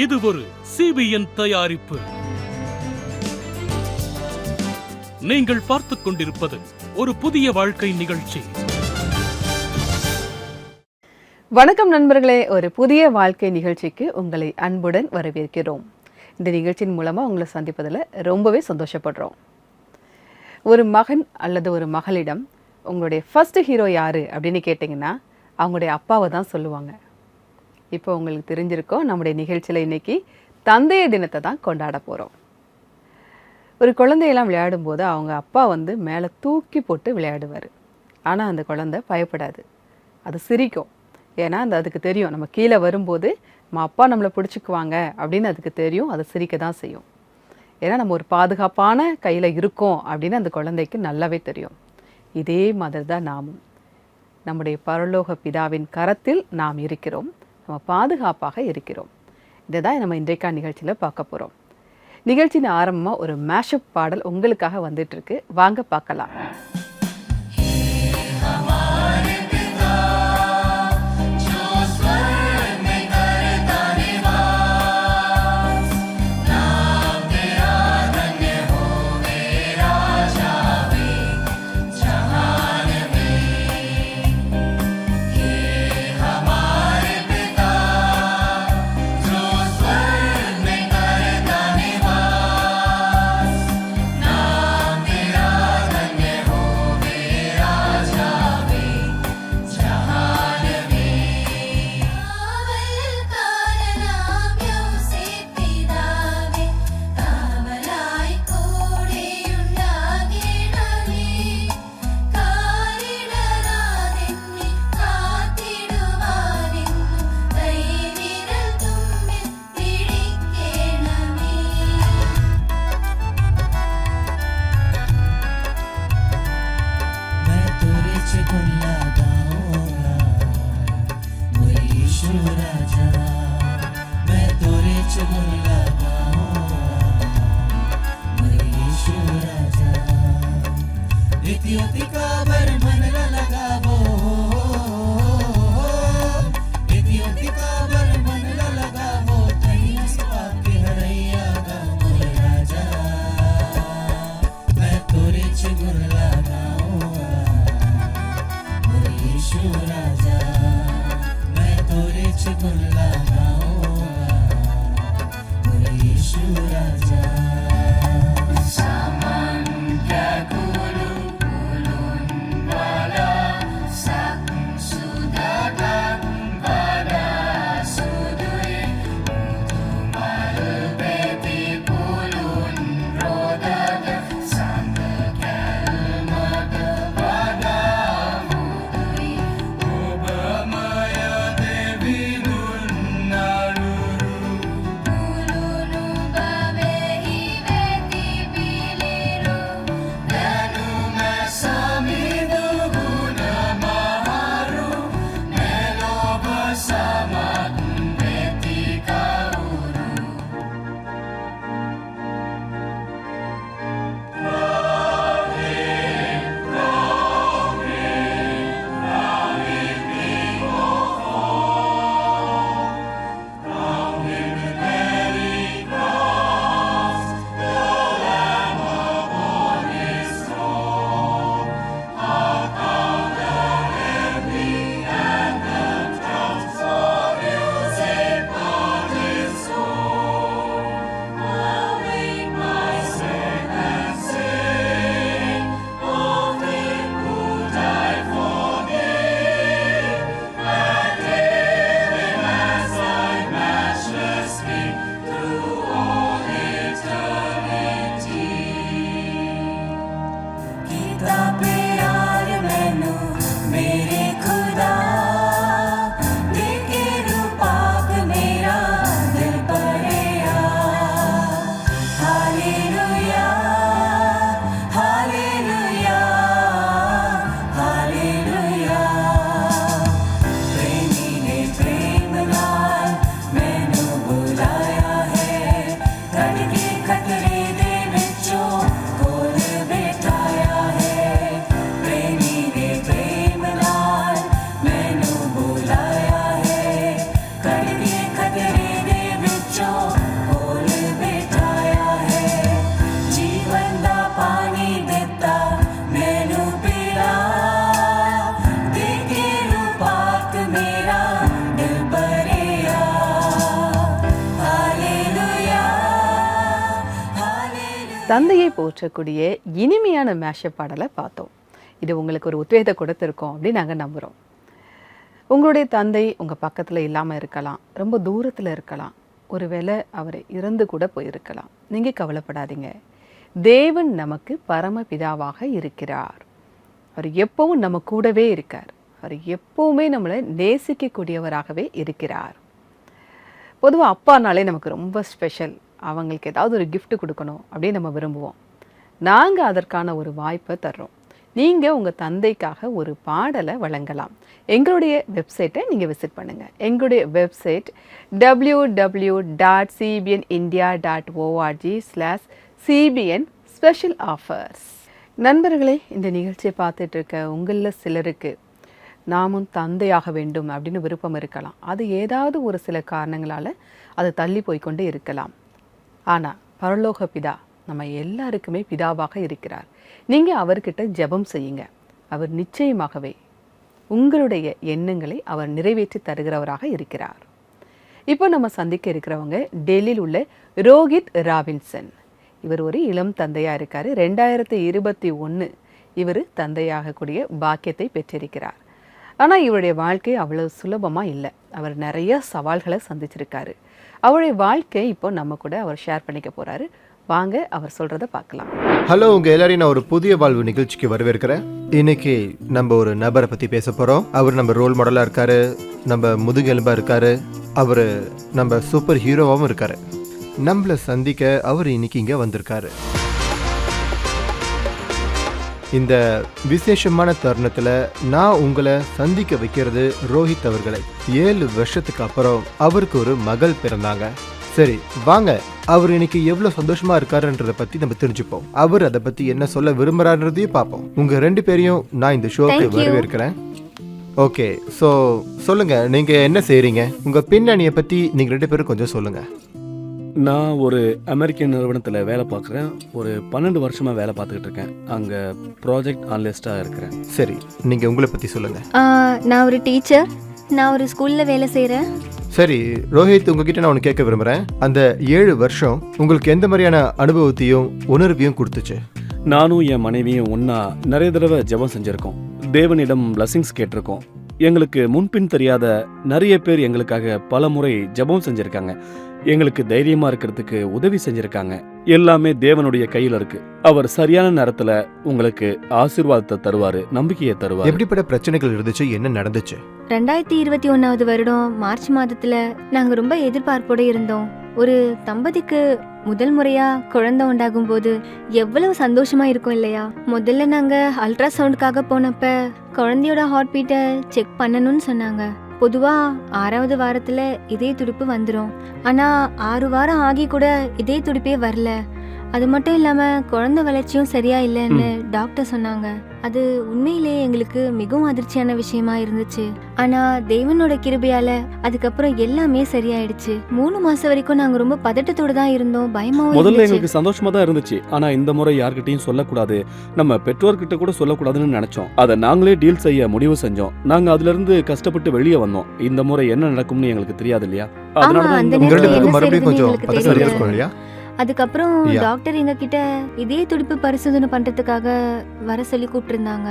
இது ஒரு CBN தயாரிப்பு. நீங்கள் பார்த்துக் கொண்டிருப்பது ஒரு புதிய வாழ்க்கை நிகழ்ச்சி. வணக்கம் நண்பர்களே, ஒரு புதிய வாழ்க்கை நிகழ்ச்சிக்கு உங்களை அன்புடன் வரவேற்கிறோம். இந்த நிகழ்ச்சியின் மூலமாக உங்களை சந்திப்பதில் ரொம்பவே சந்தோஷப்படுறோம். ஒரு மகன் அல்லது ஒரு மகளிடம் உங்களுடைய ஃபர்ஸ்ட் ஹீரோ யார் அப்படின்னு கேட்டிங்கன்னா அவங்களுடைய அப்பாவை தான் சொல்லுவாங்க. இப்போ உங்களுக்கு தெரிஞ்சிருக்கோம், நம்முடைய நிகழ்ச்சியில் இன்றைக்கி தந்தையர் தினத்தை தான் கொண்டாட போகிறோம். ஒரு குழந்தையெல்லாம் விளையாடும்போது அவங்க அப்பா மேலே தூக்கி போட்டு விளையாடுவார். ஆனால் அந்த குழந்தை பயப்படாது, அது சிரிக்கும். ஏன்னா அதுக்கு தெரியும் நம்ம கீழே வரும்போது நம்ம அப்பா நம்மளை பிடிச்சிக்குவாங்க அப்படின்னு அதுக்கு தெரியும். அதை சிரிக்க தான் செய்யும். ஏன்னா நம்ம ஒரு பாதுகாப்பான கையில் இருக்கோம் அப்படின்னு அந்த குழந்தைக்கு நல்லாவே தெரியும். இதே மாதிரி தான் நாமும் நம்முடைய பரலோக பிதாவின் கரத்தில் நாம் இருக்கிறோம், நம்ம பாதுகாப்பாக இருக்கிறோம். இதை தான் நம்ம இன்றைக்கான நிகழ்ச்சியில் பார்க்க போகிறோம். நிகழ்ச்சியின் ஆரம்பமாக ஒரு மேஷப் பாடல் உங்களுக்காக வந்துட்டுருக்கு, வாங்க பார்க்கலாம். தந்தையை போற்றக்கூடிய இனிமையான மேஷப் பாடலை பார்த்தோம். இது உங்களுக்கு ஒரு உத்வேகத்தை கொடுத்துருக்கோம் அப்படின்னு நாங்கள் நம்புகிறோம். உங்களுடைய தந்தை உங்கள் பக்கத்தில் இல்லாமல் இருக்கலாம், ரொம்ப தூரத்தில் இருக்கலாம், ஒருவேளை அவர் இறந்து கூட போயிருக்கலாம். நீங்கள் கவலைப்படாதீங்க. தேவன் நமக்கு பரமபிதாவாக இருக்கிறார். அவர் எப்பவும் நம்ம கூடவே இருக்கார். அவர் எப்பவுமே நம்மளை நேசிக்கக்கூடியவராகவே இருக்கிறார். பொதுவாக அப்பானாலே நமக்கு ரொம்ப ஸ்பெஷல். அவங்களுக்கு ஏதாவது ஒரு gift கொடுக்கணும் அப்படின்னு நம்ம விரும்புவோம். நாங்கள் அதற்கான ஒரு வாய்ப்பை தர்றோம். நீங்கள் உங்கள் தந்தைக்காக ஒரு பாடலை வழங்கலாம். எங்களுடைய வெப்சைட்டை நீங்கள் விசிட் பண்ணுங்கள். எங்களுடைய வெப்சைட் www.cbnindia.org/cbn ஸ்பெஷல் ஆஃபர்ஸ். நண்பர்களே, இந்த நிகழ்ச்சியை பார்த்துட்டு இருக்க உங்களில் சிலருக்கு நாமும் தந்தையாக வேண்டும் அப்படின்னு விருப்பம் இருக்கலாம். அது ஏதாவது ஒரு சில காரணங்களால் அது தள்ளி போய்கொண்டு இருக்கலாம். ஆனால் பரலோக பிதா நம்ம எல்லாருக்குமே பிதாவாக இருக்கிறார். நீங்கள் அவர்கிட்ட ஜெபம் செய்யுங்க. அவர் நிச்சயமாகவே உங்களுடைய எண்ணங்களை அவர் நிறைவேற்றி தருகிறவராக இருக்கிறார். இப்போ நம்ம சந்திக்க இருக்கிறவங்க டெல்லியில் உள்ள ரோஹித் ராபின்சன். இவர் ஒரு இளம் தந்தையாக இருக்கார். 2021 இவர் தந்தையாகக்கூடிய பாக்கியத்தை பெற்றிருக்கிறார். ஆனால் இவருடைய வாழ்க்கை அவ்வளோ சுலபமாக இல்லை. அவர் நிறைய சவால்களை சந்திச்சிருக்காரு. அவருடைய வாழ்க்கை இப்போ நம்ம கூட அவர் ஷேர் பண்ணிக்க போகிறாரு. வாங்க அவர் சொல்கிறத பார்க்கலாம். ஹலோ, உங்கள் எல்லாரையும் நான் ஒரு புதிய வாழ்வு நிகழ்ச்சிக்கு வரவேற்கிறேன். இன்னைக்கு நம்ம ஒரு நபரை பற்றி பேச போகிறோம். அவர் நம்ம ரோல் மாடலாக இருக்காரு, நம்ம முதுகெலும்பாக இருக்காரு, அவர் நம்ம சூப்பர் ஹீரோவாகவும் இருக்காரு. நம்மளை சந்திக்க அவர் இன்னைக்கு இங்கே வந்திருக்காரு. இந்த விசேஷமான தருணத்தில் நான் உங்களை சந்திக்க வைக்கிறது ரோஹித் அவர்களை. 7 வருஷத்துக்கு அப்புறம் அவருக்கு ஒரு மகள் பிறந்தாங்க. சரி வாங்க, அவர் இன்னைக்கு எவ்வளவு சந்தோஷமா இருக்காருன்றதை பத்தி நம்ம தெரிஞ்சுப்போம். அவர் அதை பத்தி என்ன சொல்ல விரும்புறாருன்றதையும் பார்ப்போம். உங்க 2 பேரையும் நான் இந்த ஷோக்கு வரவேற்கிறேன். ஓகே, ஸோ சொல்லுங்க, நீங்க என்ன செய்றீங்க? உங்க பின்னணியை பத்தி நீங்க 2 பேரும் கொஞ்சம் சொல்லுங்க. நான் ஒரு அமெரிக்கன் நிறுவனத்தில் வேலை பார்க்குறேன். ஒரு 12 வருஷமாக வேலை பார்த்துக்கிட்டு இருக்கேன். அங்கே ப்ராஜெக்ட் அனலிஸ்டாக இருக்கிறேன். சரி, நீங்கள் உங்களை பற்றி சொல்லுங்க. நான் ஒரு டீச்சர். நான் ஒரு ஸ்கூலில் வேலை செய்கிறேன். சரி ரோஹித், உங்ககிட்ட நான் ஒன்று கேட்க விரும்புகிறேன். அந்த 7 வருஷம் உங்களுக்கு எந்த மாதிரியான அனுபவத்தையும் உணர்வையும் கொடுத்துச்சு? நானும் என் மனைவியும் ஒன்றா நிறைய தடவை ஜெபம் செஞ்சுருக்கோம். தேவனிடம் பிளஸிங்ஸ் கேட்டிருக்கோம். எங்களுக்கு முன்பின் தெரியாத நிறைய பேர் எங்களுக்காக பல முறை ஜெபம் செஞ்சுருக்காங்க. எங்களுக்கு தைரியமா இருக்கிறதுக்கு உதவி செஞ்சிருக்காங்க. எல்லாமே தேவனுடைய கையில இருக்கு. அவர் சரியான நேரத்துல உங்களுக்கு ஆசீர்வாதத்தை தருவாரு, நம்பிக்கையை தருவாரு. எப்படிப்பட்ட பிரச்சனைகள் இருந்துச்சு, என்ன நடந்துச்சு? 2021 வருடம் மார்ச் மாதத்துல நாங்க ரொம்ப எதிர்பார்ப்போட இருந்தோம். ஒரு தம்பதிக்கு முதல் முறையா குழந்தை உண்டாகும் போது எவ்வளவு சந்தோஷமா இருக்கும் இல்லையா? முதல்ல நாங்க அல்ட்ராசவுண்டுக்காக போனப்ப குழந்தையோட ஹார்ட் பீட்டை செக் பண்ணணும்னு சொன்னாங்க. பொதுவா 6வது வாரத்துல இதய துடிப்பு வந்துடும். ஆனா 6 வாரம் ஆகி கூட இதய துடிப்பே வரல. அது மட்டும் இல்லாம குழந்தை வளர்ச்சியும் சரியா இல்லைன்னு டாக்டர் சொன்னாங்க. அது உண்மையிலேயே எங்களுக்கு மிகவும் அதிர்ச்சியான விஷயமா இருந்துச்சு. ஆனா தேவனோட கிருபையால அதுக்கப்புறம் எல்லாமே சரியாயிடுச்சு. 3 மாசம் வரைக்கும் நாங்க ரொம்ப பதட்டத்தோட தான் இருந்தோம், பயமாவும் முதல்ல இருந்துச்சு. எங்களுக்கு சந்தோஷமா தான் இருந்துச்சு. ஆனா இந்த முறை யார்கிட்டயும் சொல்லக்கூடாது, நம்ம பெற்றோர்கிட்ட கூட சொல்லக்கூடாதுன்னு நினைச்சோம். அதை நாங்களே டீல் செய்ய முடிவு செஞ்சோம். நாங்க அதுல இருந்து கஷ்டப்பட்டு வெளியே வந்தோம். இந்த முறை என்ன நடக்கும்னு எங்களுக்கு தெரியாது இல்லையா? அதனாலதான் அந்த இந்த உங்க நேரத்துல 2 என்ன பேருக்கும் மறுபடியும் செய்யறதுன்னு கொஞ்சம் எங்களுக்கு பதட்டம் தெரியல. இருக்கும் இல்லையா? அதுக்கப்புறம் Yeah. டாக்டர் எங்க கிட்ட இதய துடிப்பு பரிசோதனை பண்றதுக்காக வர சொல்லி கூப்பிட்டுருந்தாங்க.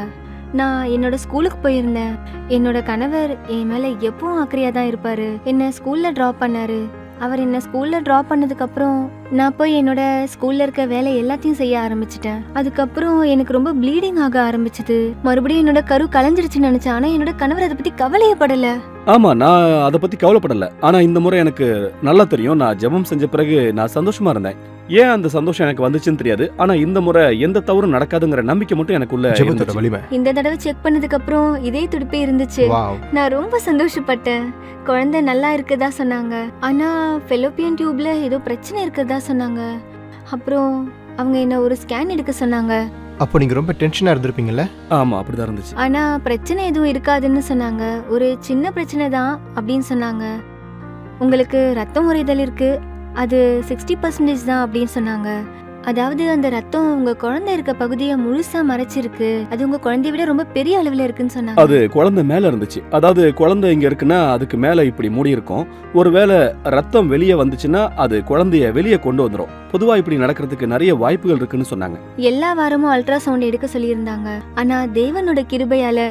நான் என்னோட ஸ்கூலுக்கு போயிருந்தேன். என்னோட கணவர் என் மேல எப்பவும் அக்கறையா தான் இருப்பாரு. என்ன ஸ்கூல்ல டிராப் பண்ணாரு. அவர் என்ன ஸ்கூல்ல டிராப் பண்ணதுக்கு அப்புறம் நான் போய் என்னோட ஸ்கூல்ல இருக்க வேலை எல்லாத்தையும் செய்ய ஆரம்பிச்சிட்டேன். அதுக்கப்புறம் எனக்கு ரொம்ப ப்ளீடிங் ஆக ஆரம்பிச்சது. மறுபடியும் என்னோட கரு கலைஞ்சிருச்சுன்னு நினைச்சேன். ஆனா என்னோட கணவர் அதை பத்தி கவலையே படல. ஆமா, நான் அதை பத்தி கவலைப்படல. ஆனா இந்த முறை எனக்கு நல்லா தெரியும். நான் ஜெபம் செஞ்ச பிறகு நான் சந்தோஷமா இருந்தேன். ஏன் அந்த சந்தோஷம் எனக்கு வந்துச்சுன்னு தெரியாது. ஆனா இந்த முறை எந்த தவறும் நடக்காதுங்கிற நம்பிக்கை மட்டும் எனக்குள்ள ஜெபத்தோட இருந்துச்சு. வலிமை. இந்த தடவை செக் பண்ணதுக்கு அப்புறம் இதய துடிப்பே இருந்துச்சு. வாவ். நான் ரொம்ப சந்தோஷப்பட்டேன். குழந்தை நல்லா இருக்குதா சொன்னாங்க. ஆனா ஃபெலோப்பியன் டியூப்ல ஏதோ பிரச்சனை இருக்கிறதா சொன்னாங்க. அப்புறம் அவங்க என்ன ஒரு ஸ்கேன் எடுக்க சொன்னாங்க. அப்போ நீங்க ரொம்ப டென்ஷனா இருந்திருப்பீங்கல்ல? ஆமா, அப்படிதான் இருந்துச்சு. ஆனா பிரச்சனை எதுவும் இருக்காதுன்னு சொன்னாங்க. ஒரு சின்ன பிரச்சனை தான் அப்படின்னு சொன்னாங்க. உங்களுக்கு ரத்தம் உறைதல் இருக்கு, அது 60% தான் அப்படின்னு சொன்னாங்க. அதாவது அந்த ரத்தம் உங்க குழந்தை இருக்க பகுதியை முழுசா மறைச்சிருக்கு. அது உங்க குழந்தைய விட ரொம்ப பெரிய அளவுல இருக்குன்னு சொன்னாங்க. அது குழந்தை மேல இருந்துச்சு. அதாவது குழந்தை இங்க இருக்குன்னா அதுக்கு மேல இப்படி மூடி இருக்கும். ஒருவேளை ரத்தம் வெளியே வந்துச்சுன்னா அது குழந்தைய வெளியே கொண்டு வந்துரும். பொதுவா இப்படி நடக்கிறதுக்கு நிறைய வாய்ப்புகள் இருக்குன்னு சொன்னாங்க. எல்லா வாரமும் அல்ட்ராசவுண்ட் எடுக்க சொல்லியிருந்தாங்க. ஆனா தேவனோட கிருபையால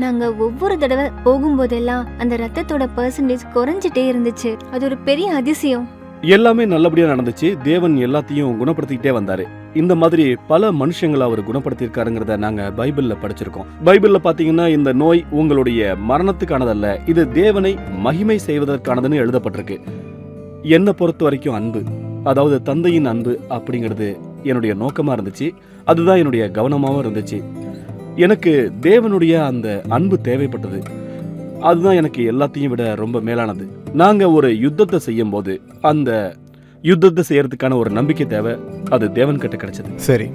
நாங்க ஒவ்வொரு தடவை போகும்போதெல்லாம் அந்த ரத்தத்தோட பெர்சன்டேஜ் குறைஞ்சிட்டே இருந்துச்சு. அது ஒரு பெரிய அதிசயம். எல்லாமே நல்லபடியா நடந்துச்சு. தேவன் எல்லாத்தையும் குணப்படுத்திக்கிட்டே வந்தாரு. இந்த மாதிரி பல மனுஷங்களை அவர் குணப்படுத்தியிருக்காருங்கிறத நாங்க பைபிள்ல படிச்சிருக்கோம். பைபிள்ல பாத்தீங்கன்னா இந்த நோய் உங்களுடைய மரணத்துக்கானதல்ல, இது தேவனை மகிமை செய்வதற்கானதுன்னு எழுதப்பட்டிருக்கு. என்னை பொறுத்த வரைக்கும் அன்பு, அதாவது தந்தையின் அன்பு அப்படிங்கிறது என்னுடைய நோக்கமா இருந்துச்சு. அதுதான் என்னுடைய கவனமாவும் இருந்துச்சு. எனக்கு தேவனுடைய அந்த அன்பு தேவைப்பட்டது. அதுதான் எனக்கு எல்லாத்தையும் விட ரொம்ப மேலானது. நாங்க ஒரு யுத்தத்தை செய்யும் போது அந்த யுத்தத்தை செய்யறதுக்கான ஒரு நம்பிக்கை தேவை. அது தேவன் கிட்ட கிடைச்சது. சரி,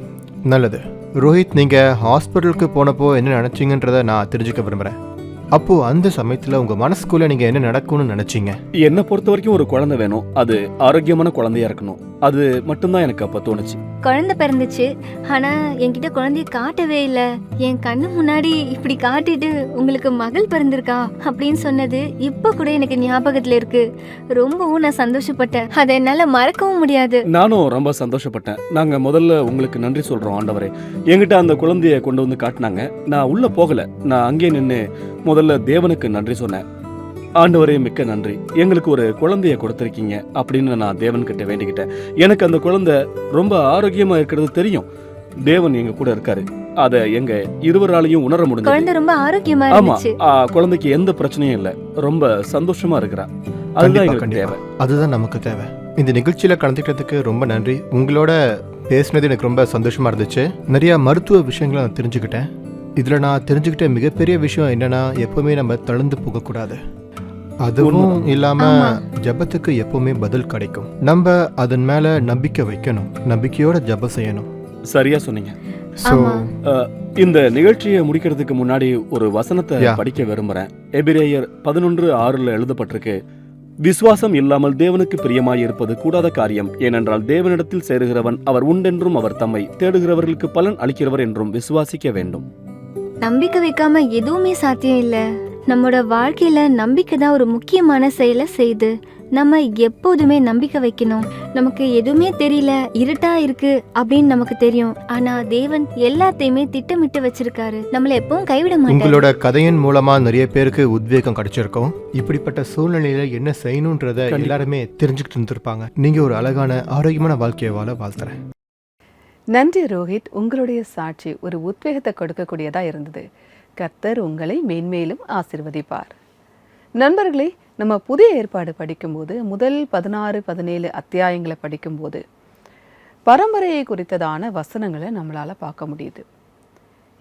நல்லது. ரோஹித், நீங்கள் ஹாஸ்பிட்டலுக்கு போனப்போ என்ன நினச்சிங்கன்றதை நான் தெரிஞ்சுக்க விரும்புகிறேன். அப்போ அந்த சமயத்தில் உங்கள் மனசுக்குள்ளே நீங்கள் என்ன நடக்கும்னு நினச்சிங்க? என்னை பொறுத்த வரைக்கும் ஒரு குழந்தை வேணும். அது ஆரோக்கியமான குழந்தையா இருக்கணும். அது மட்டும்தான் எனக்கு அப்ப தோணுச்சு. குழந்தை பிறந்துச்சு. ஆனா என்கிட்ட குழந்தைய காட்டவே இல்ல. என் கண்ணு முன்னாடி இப்படி காட்டிட்டு உங்களுக்கு மகள் பிறந்திருக்கா அப்படின்னு சொன்னது இப்ப கூட எனக்கு ஞாபகத்துல இருக்கு. ரொம்பவும் நான் சந்தோஷப்பட்டேன். அதை என்னால மறக்கவும் முடியாது. நானும் ரொம்ப சந்தோஷப்பட்டேன். நாங்க முதல்ல உங்களுக்கு நன்றி சொல்றோம் ஆண்டவரே. என்கிட்ட அந்த குழந்தைய கொண்டு வந்து காட்டினாங்க. நான் உள்ள போகல. நான் அங்கே நின்று முதல்ல தேவனுக்கு நன்றி சொன்னேன். ஆண்டவரே மிக்க நன்றி, எங்களுக்கு ஒரு குழந்தைய கொடுத்திருக்கீங்க அப்படின்னு நான் தேவன் கிட்ட வேண்டிக்கிட்டேன். எனக்கு அந்த குழந்தை ரொம்ப ஆரோக்கியமா இருக்கிறது தெரியும். தேவன் எங்க கூட இருக்காரு. அத எங்க இருவராலையும் உணர முடிஞ்சது. குழந்தை ரொம்ப ஆரோக்கியமா ஆமா, இருந்துச்சு. குழந்தைக்கு எந்த பிரச்சனையும் இல்ல. ரொம்ப சந்தோஷமா இருக்கிறா. அதுதான் எங்களுக்கு தேவை. அதுதான் நமக்கு தேவை. இந்த நிகழ்ச்சியில் கலந்துக்கிறதுக்கு ரொம்ப நன்றி. உங்களோட பேசினது எனக்கு ரொம்ப சந்தோஷமா இருந்துச்சு. நிறைய மருத்துவ விஷயங்களை நான் தெரிஞ்சுக்கிட்டேன். இதில் நான் தெரிஞ்சுக்கிட்ட மிகப்பெரிய விஷயம் என்னன்னா, எப்பவுமே நம்ம தளர்ந்து போகக்கூடாது. அதுவும் இல்லாம ஜபத்துக்கு எப்பவுமே பதில் கிடைக்கும். நம்ம அதன் மேல நம்பிக்கை வைக்கணும். நம்பிக்கையோட ஜபம் செய்யணும். சரியா சொன்னீங்க. So, இந்த நிகழ்ச்சியை முடிக்கிறதுக்கு முன்னாடி ஒரு வசனத்தை படிக்க விரும்புறேன். எபிரேயர் 11:6 எழுதப்பட்டிருக்கு. விசுவாசம் இல்லாமல் தேவனுக்கு பிரியமாய் இருப்பது கூடாத காரியம். ஏனென்றால் தேவனிடத்தில் சேருகிறவன் அவர் உண்டென்றும் அவர் தம்மை தேடுகிறவர்களுக்கு பலன் அளிக்கிறவர் என்றும் விசுவாசிக்க வேண்டும். நம்பிக்கை வைக்காம எதுவுமே சாத்தியம் இல்ல. நம்மளோட வாழ்க்கையில நம்பிக்கை தான் ஒரு முக்கியமான செயலை செய்யுது. நம்ம எப்போதுமே நம்பிக்கை வைக்கணும். நமக்கு எதுவுமே தெரியல, இருட்டா இருக்கு அப்படின்னு நமக்கு தெரியும். ஆனா தேவன் எல்லாத்தையுமே திட்டமிட்டு வச்சிருக்காரு. நம்மள எப்பவும் கைவிட மாட்டாரு. உங்களோட கதையின் மூலமா நிறைய பேருக்கு உத்வேகம் கிடைச்சிருக்கும். இப்படிப்பட்ட சூழ்நிலையில என்ன செய்யணும்ன்றத எல்லாருமே தெரிஞ்சுக்கிட்டு இருந்திருப்பாங்க. நீங்க ஒரு அழகான ஆரோக்கியமான வாழ்க்கையை வாழ வாழ்த்துறேன். நன்றி ரோஹித். உங்களுடைய சாட்சி ஒரு உத்வேகத்தை கொடுக்கக்கூடியதா இருந்தது. கர்த்தர் உங்களை மேன்மேலும் ஆசீர்வதிப்பார். நண்பர்களே, நம்ம புதிய ஏற்பாடு படிக்கும்போது முதல் 16-17 அத்தியாயங்களை படிக்கும்போது பரம்பரையை குறித்ததான வசனங்களை நம்மளால் பார்க்க முடியுது.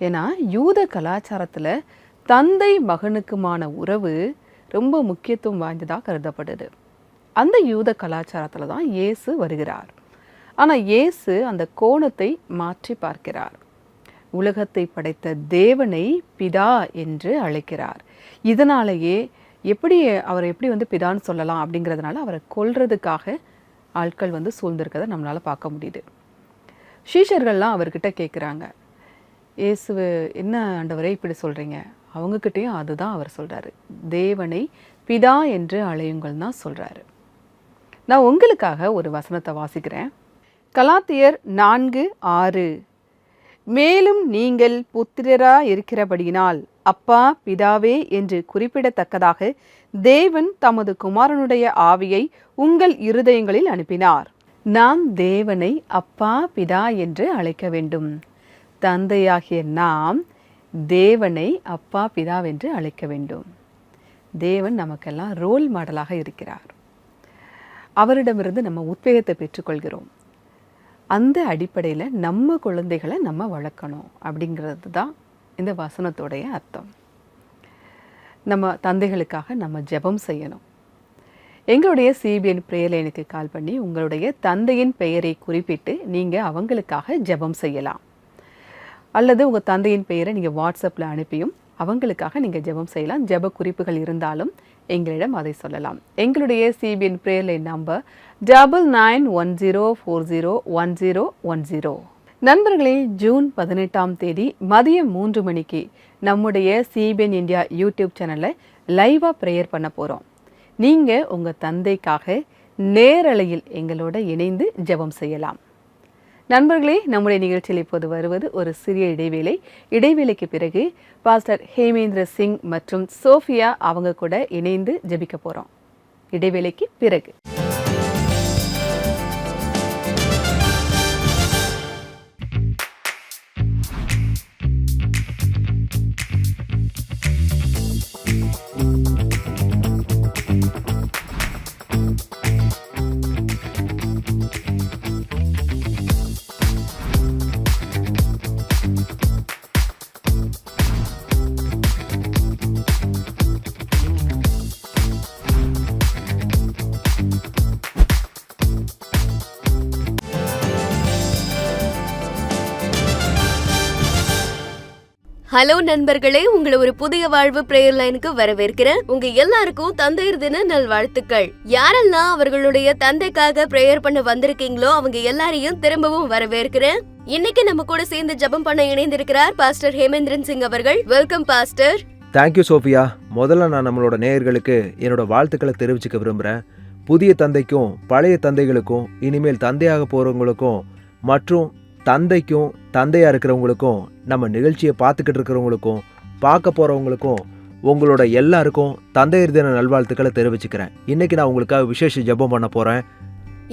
ஏன்னா யூத கலாச்சாரத்தில் தந்தை மகனுக்குமான உறவு ரொம்ப முக்கியத்துவம் வாய்ந்ததாக கருதப்படுது. அந்த யூத கலாச்சாரத்தில் தான் இயேசு வருகிறார். ஆனால் இயேசு அந்த கோணத்தை மாற்றி பார்க்கிறார். உலகத்தை படைத்த தேவனை பிதா என்று அழைக்கிறார். இதனாலேயே அவரை எப்படி பிதான்னு சொல்லலாம் அப்படிங்கிறதுனால அவரை கொல்றதுக்காக ஆட்கள் சூழ்ந்திருக்கிறத நம்மளால் பார்க்க முடியுது. சீஷர்கள்லாம் அவர்கிட்ட கேட்குறாங்க, இயேசு என்ன ஆண்டவரே இப்படி சொல்கிறீங்க? அவங்கக்கிட்டேயும் அதுதான் அவர் சொல்கிறாரு, தேவனை பிதா என்று அழையுங்கள் தான் சொல்கிறாரு. நான் உங்களுக்காக ஒரு வசனத்தை வாசிக்கிறேன். கலாத்தியர் 4:6. மேலும் நீங்கள் புத்திரராய் இருக்கிறபடியினால் அப்பா பிதாவே என்று குறிப்பிடத்தக்கதாக தேவன் தமது குமாரனுடைய ஆவியை உங்கள் இருதயங்களில் அனுப்பினார். நாம் தேவனை அப்பா பிதா என்று அழைக்க வேண்டும். தந்தையாகிய நாம் தேவனை அப்பா பிதாவென்று அழைக்க வேண்டும். தேவன் நமக்கெல்லாம் ரோல் மாடலாக இருக்கிறார். அவரிடமிருந்து நம்ம உத்வேகத்தை பெற்றுக்கொள்கிறோம். அந்த அடிப்படையில் நம்ம குழந்தைகளை நம்ம வளர்க்கணும் அப்படிங்கிறது தான் இந்த வசனத்தோடைய அர்த்தம். நம்ம தந்தைகளுக்காக நம்ம ஜெபம் செய்யணும். எங்களுடைய சிபிஎன் பிரேயர் லைனுக்கு கால் பண்ணி உங்களுடைய தந்தையின் பெயரை குறிப்பிட்டு நீங்கள் அவங்களுக்காக ஜெபம் செய்யலாம். அல்லது உங்கள் தந்தையின் பெயரை நீங்கள் வாட்ஸ்அப்பில் அனுப்பியும் அவங்களுக்காக நீங்கள் ஜெபம் செய்யலாம். ஜெப குறிப்புகள் இருந்தாலும் எங்களிடம் அதை சொல்லலாம். எங்களுடைய சிபிஎன் பிரேயர் லைன் நம்பர் 9910401010. நண்பர்களே, ஜூன் 18ஆம் தேதி மதியம் 3 மணிக்கு நம்முடைய சிபிஎன் இந்தியா யூடியூப் சேனலில் லைவாக ப்ரேயர் பண்ண போகிறோம். நீங்கள் உங்கள் தந்தைக்காக நேரலையில் எங்களோட இணைந்து ஜெபம் செய்யலாம். நண்பர்களே, நம்முடைய நிகழ்ச்சியில் இப்போது வருவது ஒரு சிறிய இடைவேளை. இடைவேளைக்கு பிறகு பாஸ்டர் ஹேமேந்திர சிங் மற்றும் சோஃபியா அவங்க கூட இணைந்து ஜெபிக்க போகிறோம். இடைவேளைக்கு பிறகு ஹலோ நண்பர்களே, உங்களை ஒரு புதிய வாழ்வு பிரேயர் லைனுக்கு வரவேற்கிறேன். உங்க எல்லாருக்கும் தந்தையர் தின நல்வாழ்த்துக்கள். யாரெல்லாம் அவர்களுடைய தந்தைக்காக பிரேயர் பண்ண வந்திருக்கீங்களோ அவங்க எல்லாரையும் திரும்பவும் வரவேற்கிறேன். இன்னைக்கு நம்ம கூட சேர்ந்து ஜெபம் பண்ண இணைந்திருக்கிறார் பாஸ்டர் ஹேமேந்திரன் சிங் அவர்கள். Welcome pastor. Thank you Sophia. முதல்ல நான் நம்மளோட நேயர்களுக்கு என்னோட வாழ்த்துக்களை தெரிவிச்சுக்க விரும்புகிறேன். புதிய தந்தைக்கும் பழைய தந்தைகளுக்கும் இனிமேல் தந்தையாக போகிறவங்களுக்கும் மற்றும் தந்தைக்கும் தந்தையாக இருக்கிறவங்களுக்கும் நம்ம நிகழ்ச்சியை பார்த்துக்கிட்டு இருக்கிறவங்களுக்கும் பார்க்க போகிறவங்களுக்கும் உங்களோட எல்லாருக்கும் தந்தையர் தின நல்வாழ்த்துக்களை தெரிவிச்சுக்கிறேன். இன்னைக்கு நான் உங்களுக்காக விசேஷ ஜெபம் பண்ண போகிறேன்.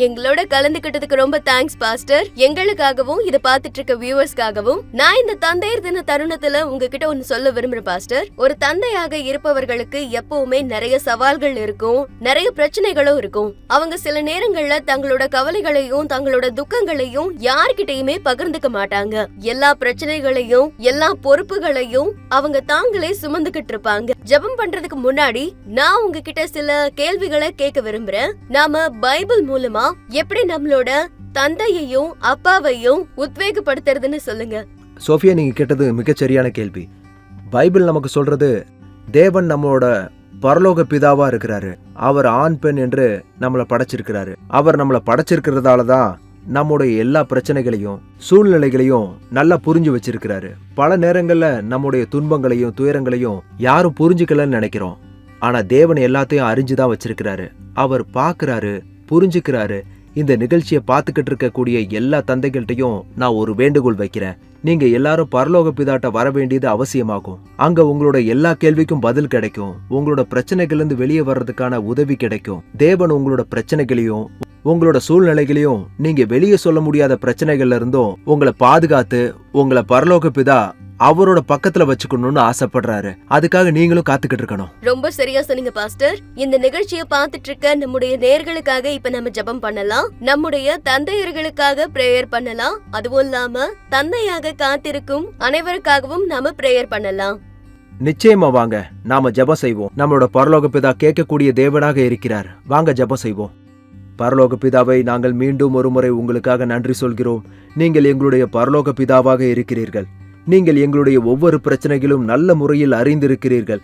எங்களோட கலந்துக்கிட்டதுக்கு ரொம்ப தேங்க்ஸ் பாஸ்டர். எங்களுக்காகவும் இதை பார்த்துட்டு இருக்க வியூவர்ஸ்க்காகவும் நான் இந்த தந்தையர் தின தருணத்துல உங்ககிட்ட ஒன்னு சொல்ல விரும்புறேன் பாஸ்டர். ஒரு தந்தையாக இருப்பவர்களுக்கு எப்பவுமே நிறைய சவால்கள் இருக்கும், நிறைய பிரச்சனைகளும் இருக்கும். அவங்க சில நேரங்கள்ல தங்களோட கவலைகளையும் தங்களோட துக்கங்களையும் யார்கிட்டயுமே பகிர்ந்துக்க மாட்டாங்க. எல்லா பிரச்சனைகளையும் எல்லா பொறுப்புகளையும் அவங்க தாங்களே சுமந்துகிட்டு இருப்பாங்க. ஜெபம் பண்றதுக்கு முன்னாடி நான் உங்ககிட்ட சில கேள்விகளை கேட்க விரும்புறேன். நாம பைபிள் மூலமா எப்படி நம்மளோட தந்தையையும் அப்பாவையும் உத்வேகப்படுத்துறதுன்னு சொல்லுங்க. சோஃபியா, நீங்க கேட்டது மிகச்சரியான கேள்வி. பைபிள் நமக்கு சொல்றது தேவன் நம்மளோட பரலோக பிதாவா இருக்கிறாரு. அவர் ஆண் பெண் என்று நம்மளை படைச்சிருக்கிறாரு. அவர் நம்மளை படைச்சிருக்கிறதாலதான் நம்முடைய எல்லா பிரச்சனைகளையும் சூழ்நிலைகளையும் நல்லா புரிஞ்சு வச்சிருக்கிறாரு. பல நேரங்கள்ல நம்முடைய துன்பங்களையும் துயரங்களையும் யாரும் புரிஞ்சுக்கலன்னு நினைக்கிறோம். ஆனா தேவன் எல்லாத்தையும் அறிஞ்சுதான் வச்சிருக்கிறாரு. அவர் பாக்குறாரு, புரிஞ்சுக்கிறாரு. இந்த நிகழ்ச்சியை பார்த்துக்கிட்டு இருக்கக்கூடிய எல்லா தந்தைகள்கிட்டையும் நான் ஒரு வேண்டுகோள் வைக்கிறேன். நீங்க எல்லாரும் பரலோக பிதாட்ட வர வேண்டியது அவசியமாகும். அங்க உங்களோட எல்லா கேள்விக்கும் பதில் கிடைக்கும். உங்களோட பிரச்சனைகள்ல இருந்து வெளியே வர்றதுக்கான உதவி கிடைக்கும். தேவன் உங்களோட பிரச்சனைகளையும் உங்களோட சூழ்நிலைகளையும் நீங்க வெளியே சொல்ல முடியாத பிரச்சனைகள்ல இருந்தும் உங்களை பாதுகாத்து உங்களை பரலோக பிதா அவரோட பக்கத்துல வச்சுக்கணும்னு ஆசைப்படுறாரு. அதுக்காக நீங்களும் காத்துக்கிட்டு இருக்கணும். ரொம்ப சரியா சொன்னீங்க பாஸ்டர். இந்த நிகழ்ச்சியை பார்த்துட்டு இருக்க நம்முடைய நேயர்களுக்காக இப்ப நம்ம ஜெபம் பண்ணலாம். நம்முடைய தந்தையர்களுக்காக பிரேயர் பண்ணலாம். அதுவும் இல்லாம தந்தையாக காத்திருக்கும் அனைவருக்காகவும் நாம பிரேயர் பண்ணலாம். நிச்சயமா வாங்க, நாம ஜெபம் செய்வோம். நம்மளோட பரலோக பிதா கேட்கக்கூடிய தேவனாக இருக்கிறார். வாங்க ஜெபம் செய்வோம். பரலோக பிதாவை நாங்கள் மீண்டும் ஒரு முறை உங்களுக்காக நன்றி சொல்கிறோம். நீங்கள் எங்களுடைய பரலோக பிதாவாக இருக்கிறீர்கள். நீங்கள் எங்களுடைய ஒவ்வொரு பிரச்சனைகளும் நல்ல முறையில் அறிந்திருக்கிறீர்கள்.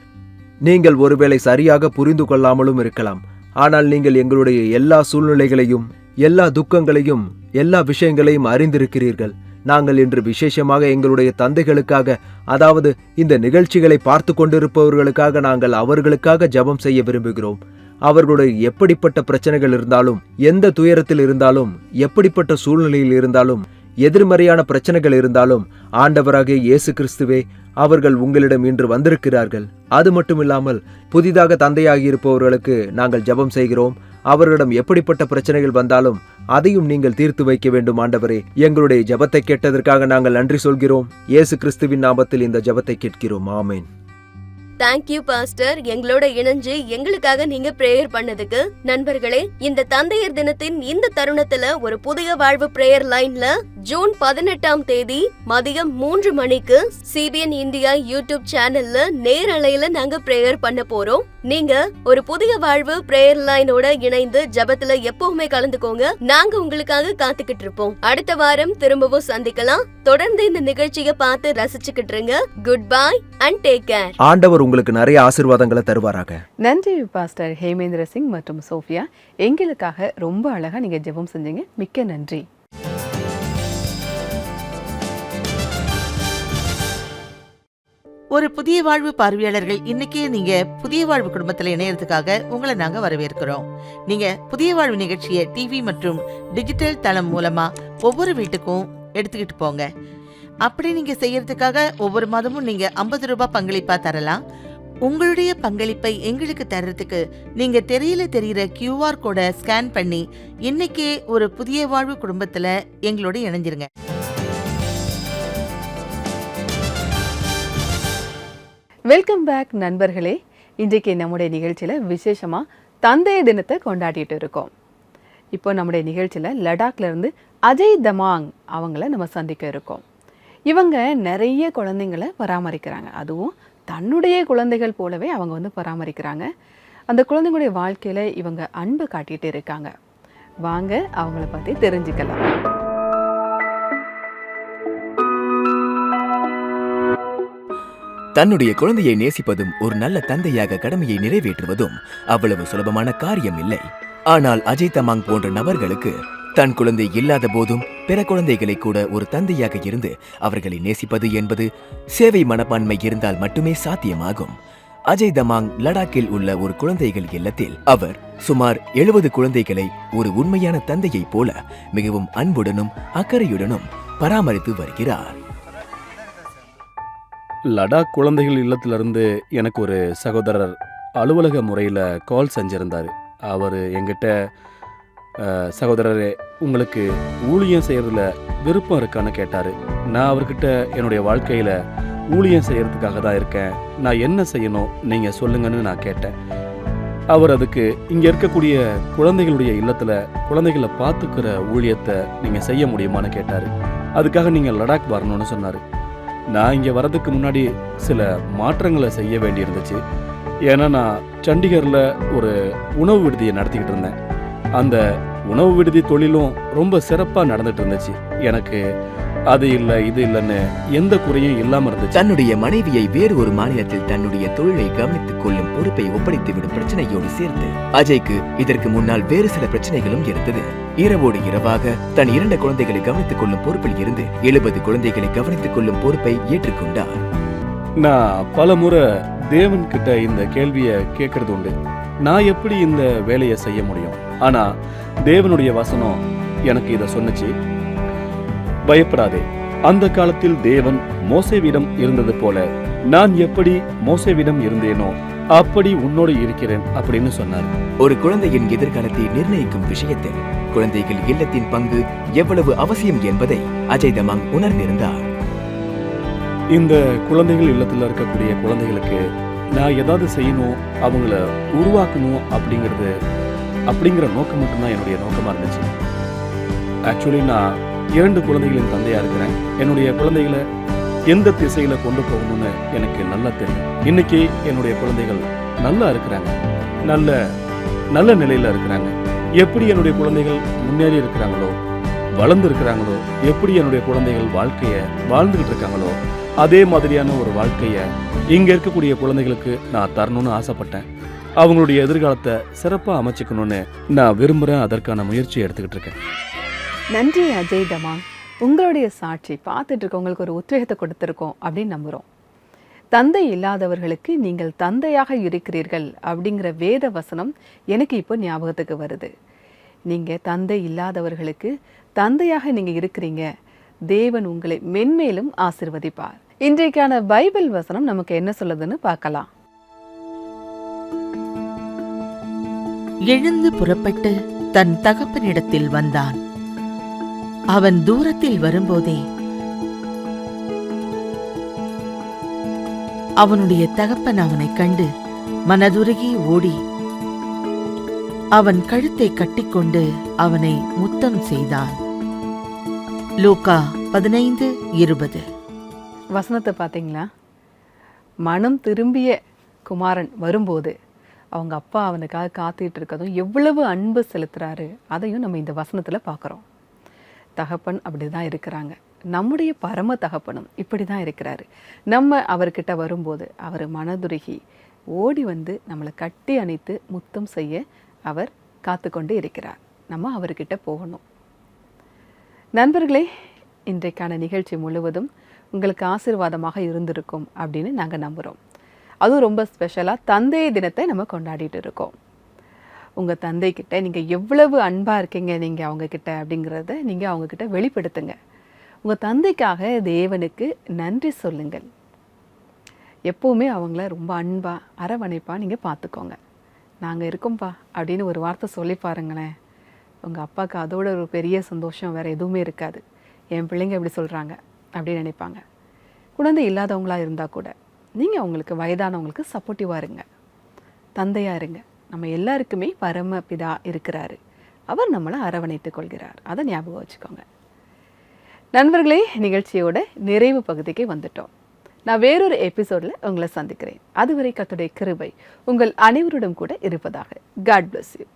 நீங்கள் ஒருவேளை சரியாக புரிந்து கொள்ளாமலும் இருக்கலாம். ஆனால் நீங்கள் எங்களுடைய எல்லா சூழ்நிலைகளையும் எல்லா துக்கங்களையும் எல்லா விஷயங்களையும் அறிந்திருக்கிறீர்கள். நாங்கள் இன்று விசேஷமாக எங்களுடைய தந்தைகளுக்காக, அதாவது இந்த நிகழ்ச்சிகளை பார்த்து கொண்டிருப்பவர்களுக்காக நாங்கள் அவர்களுக்காக ஜெபம் செய்ய விரும்புகிறோம். அவர்களுடைய எப்படிப்பட்ட பிரச்சனைகள் இருந்தாலும், எந்த துயரத்தில் இருந்தாலும், எப்படிப்பட்ட சூழ்நிலையில் இருந்தாலும், எதிர்மறையான பிரச்சனைகள் இருந்தாலும், ஆண்டவராகிய இயேசு கிறிஸ்துவே அவர்கள் உங்களிடம் இன்று வந்திருக்கிறார்கள். அது மட்டுமில்லாமல் புதிதாக தந்தையாகி இருப்பவர்களுக்கு நாங்கள் ஜெபம் செய்கிறோம். அவர்களிடம் எப்படிப்பட்ட பிரச்சனைகள் வந்தாலும் அதையும் நீங்கள் தீர்த்து வைக்க வேண்டும் ஆண்டவரே. எங்களுடைய ஜெபத்தை கேட்டதற்காக நாங்கள் நன்றி சொல்கிறோம். இயேசு கிறிஸ்துவின் நாமத்தில் இந்த ஜெபத்தை கேட்கிறோம். ஆமென். Thank you pastor. எங்களோட இணைஞ்சு எங்களுக்காக நீங்க பிரேயர் பண்ணதுக்கு. நண்பர்களே, இந்த தந்தையர் தினத்தின் இந்த தருணத்துல ஒரு புதிய வாழ்வு பிரேயர் லைன்ல ஜூன் 18ஆம் தேதி மதியம் 3 மணிக்கு CBN இந்தியா யூடியூப் சேனல்ல நேரலையில நாங்க பிரேயர் பண்ண போறோம். நீங்க ஒரு புதிய வாழ்வு பிரேயர் லைனோட இணைந்து ஜெபத்துல எப்பவுமே கலந்துக்கோங்க. நாங்க உங்களுக்காக காத்துக்கிட்டு இருப்போம். அடுத்த வாரம் திரும்பவும் சந்திக்கலாம். தொடர்ந்து இந்த நிகழ்ச்சியை பார்த்து ரசிச்சுக்கிட்டு இருங்க. Good bye and take care. ஆண்டவர் உங்களுக்கு நிறைய ஆசீர்வாதங்களை தருவாராக. நன்றி பாஸ்டர் ஹேமேந்திர சிங் மற்றும் சோஃபியா, எங்களுக்காக ரொம்ப அழகா நீங்க ஜெபம் செஞ்சீங்க. மிக்க நன்றி. ஒரு புதிய வாழ்வு பார்வையாளர்கள், இன்னைக்கு நீங்க புதிய வாழ்வு குடும்பத்துல இணையறதுக்காக உங்களை நாங்க வரவேற்கிறோம். நீங்க புதிய வாழ்வு நிகழ்ச்சியை டிவி மற்றும் டிஜிட்டல் தளம் மூலமா ஒவ்வொரு வீட்டுக்கும் எடுத்துக்கிட்டு போங்க. அப்படி நீங்க செய்யறதுக்காக ஒவ்வொரு மாதமும் நீங்க 50 ரூபாய் பங்களிப்பா தரலாம். உங்களுடைய பங்களிப்பை எங்களுக்கு தர்றதுக்கு நீங்க தெரியுற QR கோடை ஸ்கேன் பண்ணி இன்னைக்கே ஒரு புதிய வாழ்வு குடும்பத்துல எங்களோட இணைஞ்சிருங்க. வெல்கம் பேக் நண்பர்களே. இன்றைக்கு நம்முடைய நிகழ்ச்சியில் விசேஷமாக தந்தைய தினத்தை கொண்டாடிட்டு இருக்கோம். இப்போ நம்முடைய நிகழ்ச்சியில் லடாக்ல இருந்து அஜய் தமாங் அவங்கள நம்ம சந்திக்க இருக்கோம். இவங்க நிறைய குழந்தைங்களை பராமரிக்கிறாங்க. அதுவும் தன்னுடைய குழந்தைகள் போலவே அவங்க பராமரிக்கிறாங்க. அந்த குழந்தைங்களுடைய வாழ்க்கையில் இவங்க அன்பு காட்டிட்டு இருக்காங்க. வாங்க அவங்கள பற்றி தெரிஞ்சுக்கலாம். தன்னுடைய குழந்தையை நேசிப்பதும் ஒரு நல்ல தந்தையாக கடமையை நிறைவேற்றுவதும் அவ்வளவு சுலபமான காரியம் இல்லை. ஆனால் அஜய் தமாங் போன்ற நபர்களுக்கு தன் குழந்தை இல்லாத போதும் பிற குழந்தைகளை கூட ஒரு தந்தையாக இருந்து அவர்களை நேசிப்பது என்பது சேவை மனப்பான்மை இருந்தால் மட்டுமே சாத்தியமாகும். அஜய் தமாங் லடாக்கில் உள்ள ஒரு குழந்தைகள் இல்லத்தில் அவர் சுமார் 70 குழந்தைகளை ஒரு உண்மையான தந்தையைப் போல மிகவும் அன்புடனும் அக்கறையுடனும் பராமரித்து வருகிறார். லடாக் குழந்தைகள் இல்லத்திலிருந்து எனக்கு ஒரு சகோதரர் அலுவலக முறையில் கால் செஞ்சிருந்தார். அவர் என்கிட்ட, சகோதரரே, உங்களுக்கு ஊழியம் செய்கிறதுல விருப்பம் இருக்கான்னு கேட்டார். நான் அவர்கிட்ட என்னுடைய வாழ்க்கையில் ஊழியம் செய்கிறதுக்காக தான் இருக்கேன், நான் என்ன செய்யணும் நீங்கள் சொல்லுங்கன்னு நான் கேட்டேன். அவர் அதுக்கு இங்கே இருக்கக்கூடிய குழந்தைகளுடைய இல்லத்தில் குழந்தைகளை பார்த்துக்கிற ஊழியத்தை நீங்கள் செய்ய முடியுமான்னு கேட்டார். அதுக்காக நீங்கள் லடாக் வரணும்னு சொன்னார். நான் இங்கே வரதுக்கு முன்னாடி சில மாற்றங்களை செய்ய வேண்டியிருந்துச்சு. ஏன்னா நான் சண்டிகரில் ஒரு உணவு விடுதியை நடத்திக்கிட்டு இருந்தேன். அந்த உணவு விடுதி தொழிலும் ரொம்ப சிறப்பாக நடந்துட்டு இருந்துச்சு. எனக்கு அது இல்லை இது இல்லைன்னு எந்த குறையும் இல்லாமல் இருந்துச்சு. தன்னுடைய மனைவியை வேறு ஒரு மாநிலத்தில் தன்னுடைய தொழிலை கவனித்துக் கொள்ளும் பொறுப்பை ஒப்படைத்துவிடும் பிரச்சனையோடு சேர்த்து அஜய்க்கு இதற்கு முன்னால் வேறு சில பிரச்சனைகளும் இருந்தது. இரவோடு இரவாக தன் 2 குழந்தைகளை கவனித்துக் கொள்ளும் பொறுப்பில் இருந்து 70 குழந்தைகளை கவனித்துக் கொள்ளும் பொறுப்பை ஏற்றுக்கொண்டார். நான் பல முறை தேவன் கிட்ட இந்த கேள்வியை கேட்கறது உண்டு, நான் எப்படி இந்த வேலையை செய்ய முடியும்? ஆனா தேவனுடைய வசனம் எனக்கு இதை சொன்னுச்சு, பயப்படாதே, அந்த காலத்தில் தேவன் மோசேவிடம் இருந்தது போல நான் எப்படி மோசேவிடம் இருந்தேனோ அப்படி உன்னோடு இருக்கிறேன் அப்படின்னு சொன்னார். ஒரு குழந்தையின் எதிர்காலத்தை நிர்ணயிக்கும் விஷயத்தில் குழந்தைகள் இல்லத்தின் பங்கு எவ்வளவு அவசியம் என்பதை அஜய் தமாங் உணர்ந்திருந்தார். இந்த குழந்தைகள் இல்லத்தில் இருக்கக்கூடிய குழந்தைகளுக்கு நான் ஏதாவது செய்யணும், அவங்கள உருவாக்கணும் அப்படிங்கிற நோக்கம் மட்டும்தான் என்னுடைய நோக்கமா இருந்துச்சு. ஆக்சுவலி நான் 2 குழந்தைகளின் தந்தையா இருக்கிறேன். என்னுடைய குழந்தைகளை எந்த திசையில கொண்டு போகணும்னு எனக்கு நல்லா தெரியும். இன்னைக்கு என்னுடைய குழந்தைகள் நல்லா இருக்கிறாங்க, நல்ல நல்ல நிலையில இருக்கிறாங்க. எப்படி என்னுடைய குழந்தைகள் முன்னேறி இருக்கிறாங்களோ, வளர்ந்து இருக்கிறாங்களோ, எப்படி என்னுடைய குழந்தைகள் வாழ்க்கைய வாழ்ந்துகிட்டு இருக்காங்களோ, அதே மாதிரியான ஒரு வாழ்க்கைய இங்க இருக்கக்கூடிய குழந்தைகளுக்கு நான் தரணும்னு ஆசைப்பட்டேன். அவங்களுடைய எதிர்காலத்தை சிறப்பா அமைச்சுக்கணும்னு நான் விரும்புறேன். அதற்கான முயற்சி எடுத்துக்கிட்டு இருக்கேன். நன்றி அஜய் தமாங். உங்களுடைய சாட்சி பார்த்துட்டு இருக்கவங்களுக்கு ஒரு உத்வேகத்தை கொடுத்துருக்கோம் அப்படின்னு நம்புகிறோம். தந்தை இல்லாதவர்களுக்கு நீங்கள் தந்தையாக இருக்கிறீர்கள் அப்படிங்கிற வேத வசனம் எனக்கு இப்போ ஞாபகத்துக்கு வருது. நீங்கள் தந்தை இல்லாதவர்களுக்கு தந்தையாக நீங்கள் இருக்கிறீங்க. தேவன் உங்களை மென்மேலும் ஆசிர்வதிப்பார். இன்றைக்கான பைபிள் வசனம் நமக்கு என்ன சொல்லுதுன்னு பார்க்கலாம். எழுந்து புறப்பட்டு தன் தகப்பனிடத்தில் வந்தான். அவன் தூரத்தில் வரும்போதே அவனுடைய தகப்பன் அவனைக் கண்டு மனதுருகி ஓடி அவன் கழுத்தை கட்டிக்கொண்டு அவனை முத்தம் செய்தான். லூக்கா 15:20. வசனத்தை பார்த்தீங்களா? மனம் திரும்பிய குமாரன் வரும்போது அவங்க அப்பா அவனுக்காக காத்துட்டு இருக்கதும் எவ்வளவு அன்பு செலுத்துறாரு அதையும் நம்ம இந்த வசனத்தில் பார்க்குறோம். தகப்பன் அப்படி தான் இருக்கிறாங்க. நம்முடைய பரம தகப்பனும் இப்படி தான் இருக்கிறாரு. நம்ம அவர்கிட்ட வரும்போது அவர் மனதுருகி ஓடி வந்து நம்மளை கட்டி அணைத்து முத்தம் செய்ய அவர் காத்து கொண்டு இருக்கிறார். நம்ம அவர்கிட்ட போகணும். நண்பர்களே, இன்றைக்கான நிகழ்ச்சி முழுவதும் உங்களுக்கு ஆசீர்வாதமாக இருந்திருக்கும் அப்படின்னு நாங்கள் நம்புகிறோம். அதுவும் ரொம்ப ஸ்பெஷலாக தந்தைய தினத்தை நம்ம கொண்டாடிட்டு இருக்கோம். உங்கள் தந்தைக்கிட்ட நீங்கள் எவ்வளவு அன்பாக இருக்கீங்க நீங்கள் அவங்கக்கிட்ட அப்படிங்கிறத நீங்கள் அவங்கக்கிட்ட வெளிப்படுத்துங்க. உங்கள் தந்தைக்காக தேவனுக்கு நன்றி சொல்லுங்கள். எப்போவுமே அவங்கள ரொம்ப அன்பாக அரவணைப்பாக நீங்கள் பார்த்துக்கோங்க. நாங்கள் இருக்கோம்ப்பா அப்படின்னு ஒரு வார்த்தை சொல்லி பாருங்களேன். உங்கள் அப்பாவுக்கு அதோட ஒரு பெரிய சந்தோஷம் வேறு எதுவுமே இருக்காது. என் பிள்ளைங்க இப்படி சொல்கிறாங்க அப்படின்னு நினைப்பாங்க. குழந்தை இல்லாதவங்களாக இருந்தால் கூட நீங்கள் அவங்களுக்கு வயதானவங்களுக்கு சப்போர்ட்டிவாக இருங்க, தந்தையாக இருங்க. நம்ம எல்லாருக்குமே பரமபிதா இருக்கிறாரு. அவர் நம்மளை அரவணைத்துக் கொள்கிறார். அதை ஞாபகம் வச்சுக்கோங்க. நண்பர்களே, நிகழ்ச்சியோட நிறைவு பகுதிக்கு வந்துட்டோம். நான் வேறொரு எபிசோடில் உங்களை சந்திக்கிறேன். அதுவரை கர்த்தருடைய கிருபை உங்கள் அனைவருடன் கூட இருப்பதாக. God bless you.